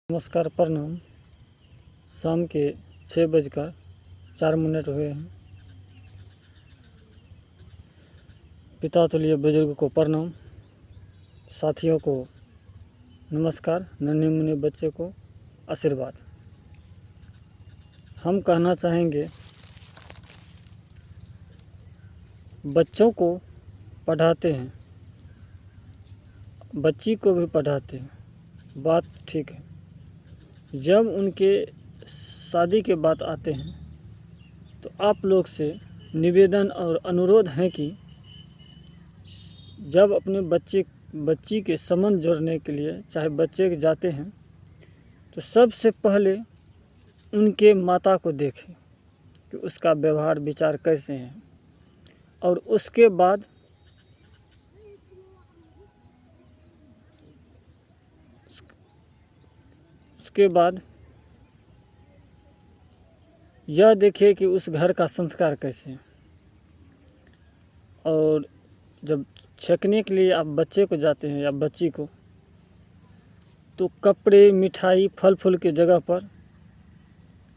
नमस्कार, प्रणाम। शाम के 6:04 हुए हैं। पिता तुल्य बुजुर्ग को प्रणाम, साथियों को नमस्कार, नन्हे मुन्ने बच्चे को आशीर्वाद। हम कहना चाहेंगे, बच्चों को पढ़ाते हैं, बच्ची को भी पढ़ाते हैं, बात ठीक है। जब उनके शादी के बात आते हैं तो आप लोग से निवेदन और अनुरोध है कि जब अपने बच्ची के संबंध जोड़ने के लिए चाहे बच्चे के जाते हैं तो सबसे पहले उनके माता को देखें कि उसका व्यवहार विचार कैसे हैं, और उसके बाद यह देखिए कि उस घर का संस्कार कैसे हैं। और जब छकने के लिए आप बच्चे को जाते हैं या बच्ची को, तो कपड़े, मिठाई, फल फूल के जगह पर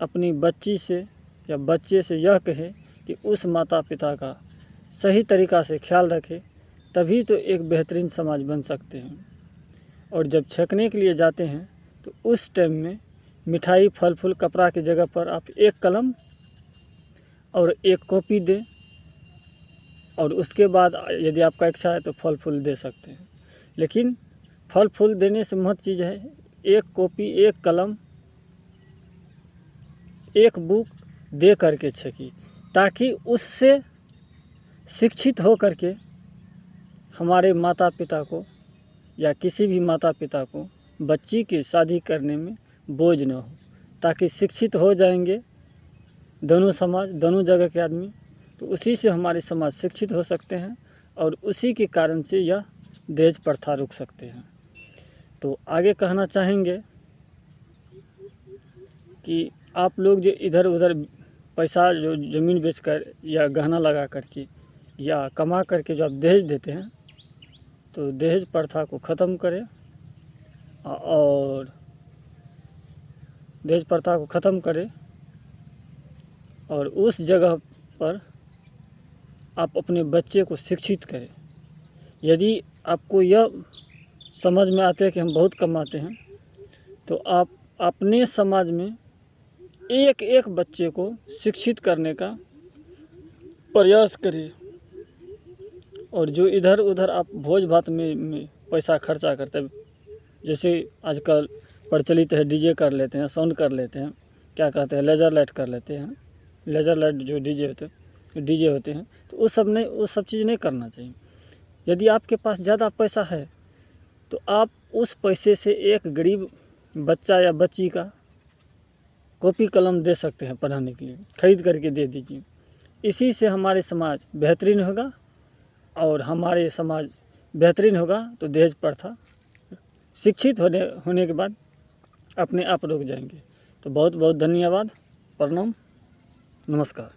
अपनी बच्ची से या बच्चे से यह कहे कि उस माता पिता का सही तरीक़ा से ख्याल रखें, तभी तो एक बेहतरीन समाज बन सकते हैं। और जब छकने के लिए जाते हैं तो उस टाइम में मिठाई, फल फूल, कपड़ा की जगह पर आप एक कलम और एक कॉपी दें, और उसके बाद यदि आपका इच्छा है तो फल फूल दे सकते हैं। लेकिन फल फूल देने से महत्व चीज़ है, एक कॉपी, एक कलम, एक बुक दे करके छकी, ताकि उससे शिक्षित हो करके हमारे माता पिता को या किसी भी माता पिता को बच्ची की शादी करने में बोझ न हो, ताकि शिक्षित हो जाएंगे दोनों समाज, दोनों जगह के आदमी, तो उसी से हमारे समाज शिक्षित हो सकते हैं और उसी के कारण से यह दहेज प्रथा रुक सकते हैं। तो आगे कहना चाहेंगे कि आप लोग जो इधर उधर पैसा, जो ज़मीन बेचकर या गहना लगा करके या कमा करके जो आप दहेज देते हैं, तो दहेज प्रथा को ख़त्म करें और दहेज प्रथा को ख़त्म करें और उस जगह पर आप अपने बच्चे को शिक्षित करें। यदि आपको यह समझ में आता है कि हम बहुत कमाते हैं, तो आप अपने समाज में एक एक बच्चे को शिक्षित करने का प्रयास करिए। और जो इधर उधर आप भोज भात में पैसा खर्चा करते हैं, जैसे आजकल प्रचलित है, डीजे कर लेते हैं, साउंड कर लेते हैं, क्या कहते हैं, लेज़र लाइट कर लेते हैं, लेज़र लाइट जो डीजे होते हैं, तो वो सब चीज़ नहीं करना चाहिए। यदि आपके पास ज़्यादा पैसा है तो आप उस पैसे से एक गरीब बच्चा या बच्ची का कॉपी कलम दे सकते हैं, पढ़ाने के लिए खरीद करके दे दीजिए। इसी से हमारे समाज बेहतरीन होगा, और हमारे समाज बेहतरीन होगा तो दहेज प्रथा शिक्षित होने के बाद अपने आप रुक जाएंगे। तो बहुत बहुत धन्यवाद, प्रणाम, नमस्कार।